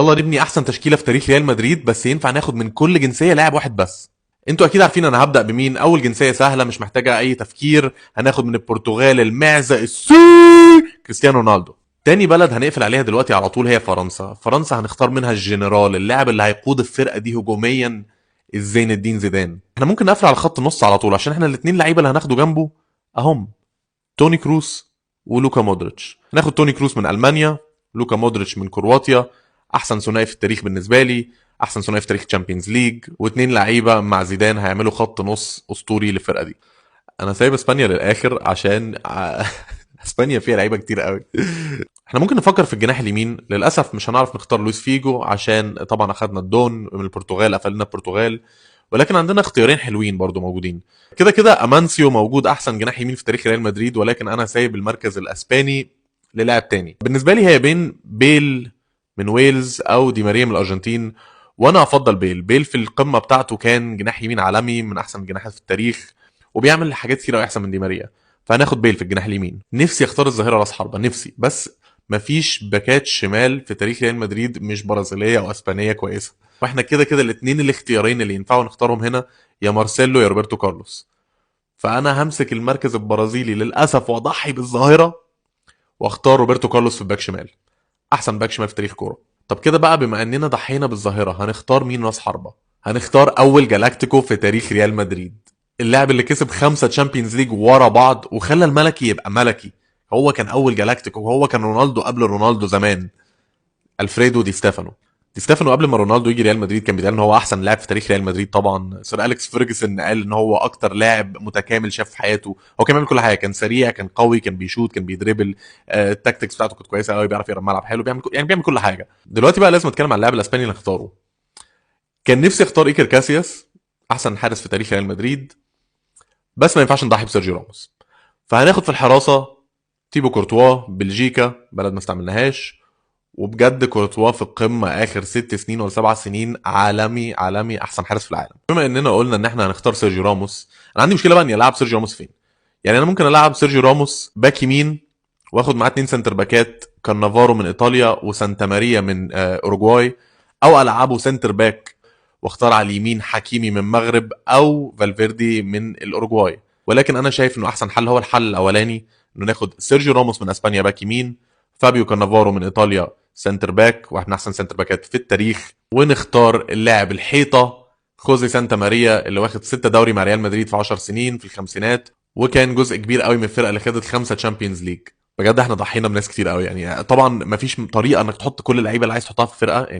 يلا نبني احسن تشكيله في تاريخ ريال مدريد، بس ينفع ناخد من كل جنسيه لاعب واحد بس. انتوا اكيد عارفين انا هبدا بمين. اول جنسيه سهله مش محتاجه اي تفكير، هناخد من البرتغال المعزه كريستيانو رونالدو. تاني بلد هنقفل عليها دلوقتي على طول هي فرنسا. فرنسا هنختار منها الجنرال، اللاعب اللي هيقود الفرقه دي هجوميا، الزين الدين زيدان. احنا ممكن نقفل على خط النص على طول، عشان احنا الاثنين لعيبه اللي هناخده جنبه اهم، توني كروس ولوكا مودريتش. ناخد توني كروس من المانيا، لوكا مودريتش من كرواتيا. احسن ثنائي في التاريخ بالنسبه لي، احسن ثنائي في تاريخ تشامبيونز ليج، واثنين لعيبه مع زيدان هيعملوا خط نص اسطوري للفرقه دي. انا سايب اسبانيا للاخر عشان اسبانيا فيها لعيبه كتير قوي. احنا ممكن نفكر في الجناح اليمين. للاسف مش هنعرف نختار لويس فيجو عشان طبعا اخدنا الدون من البرتغال، قفلنا البرتغال. ولكن عندنا اختيارين حلوين برضو موجودين. كده كده امانسيو موجود احسن جناح يمين في تاريخ ريال مدريد، ولكن انا سايب المركز الاسباني للاعب تاني. بالنسبه لي هي بين بيل من ويلز او دي ماريا من الارجنتين، وانا افضل بيل. بيل في القمه بتاعته كان جناح يمين عالمي من احسن الجناحات في التاريخ، وبيعمل حاجات كتير قوي احسن من دي ماريا. فهناخد بيل في الجناح اليمين. نفسي اختار الظاهره راس حربه نفسي، بس مفيش باكات شمال في تاريخ ريال مدريد مش برازيليه او اسبانيه كويسه. واحنا كده كده الاثنين الاختيارين اللي ينفعوا نختارهم هنا يا مارسيلو يا روبرتو كارلوس. فانا همسك المركز البرازيلي للاسف واضحي بالظاهره، واختار روبرتو كارلوس في الباك شمال، احسن باك شمال في تاريخ كوره. طب كده بقى بما اننا ضحينا بالظاهره، هنختار مين راس حربه؟ هنختار اول جالاكتيكو في تاريخ ريال مدريد، اللاعب اللي كسب 5 تشامبيونز ليج ورا بعض وخلى الملكي يبقى ملكي. هو كان اول جالاكتيكو، وهو كان رونالدو قبل رونالدو زمان. الفريدو دي ستيفانو. دي ستيفانو قبل ما رونالدو يجي ريال مدريد كان بيتقال ان هو احسن لاعب في تاريخ ريال مدريد. طبعا سير اليكس فيرجسون قال ان هو اكتر لاعب متكامل شاف في حياته. هو كان بيعمل كل حاجه، كان سريع، كان قوي، كان بيشوط، كان بيدريبل، التاكتكس بتاعته كانت كويسه قوي، بيعرف يقرا الملعب حلو، يعني بيعمل كل حاجه. دلوقتي بقى لازم اتكلم عن اللاعب الاسباني اللي اختاره. كان نفسي اختار ايكر كاسياس، احسن حارس في تاريخ ريال مدريد، بس ما ينفعش نضحي بسيرجيو راموس. فهناخد في الحراسه تيبو كورتوا، بلجيكا، بلد ما استعملناهاش. وبجد كورتوا في القمه اخر 6 سنين ولا 7 سنين، عالمي عالمي، احسن حارس في العالم. بما اننا قلنا ان احنا هنختار سيرجيو راموس، انا عندي مشكله بقى اني العب سيرجيو راموس فين. يعني انا ممكن العب سيرجيو راموس باك يمين، واخد معاه 2 سنتر باكات، كارنافارو من ايطاليا وسانتا ماريا من اوروجواي، او العبه سنتر باك واختار على اليمين حكيمي من المغرب او فالفيردي من الاوروجواي. ولكن انا شايف انه احسن حل هو الحل الاولاني، انه ناخد سيرجيو راموس من اسبانيا باك يمين، فابيو كانافارو من ايطاليا سنتر باك، واحد من احسن سنتر باكات في التاريخ، ونختار اللاعب الحيطه خوزي سانتا ماريا اللي واخد 6 دوري مع ريال مدريد في 10 سنين في الخمسينات، وكان جزء كبير قوي من الفرقه اللي خدت 5 تشامبيونز ليج. بجد احنا ضحينا بناس كتير قوي. يعني طبعا مفيش طريقه انك تحط كل اللعيبه اللي عايز تحطها في الفرقه.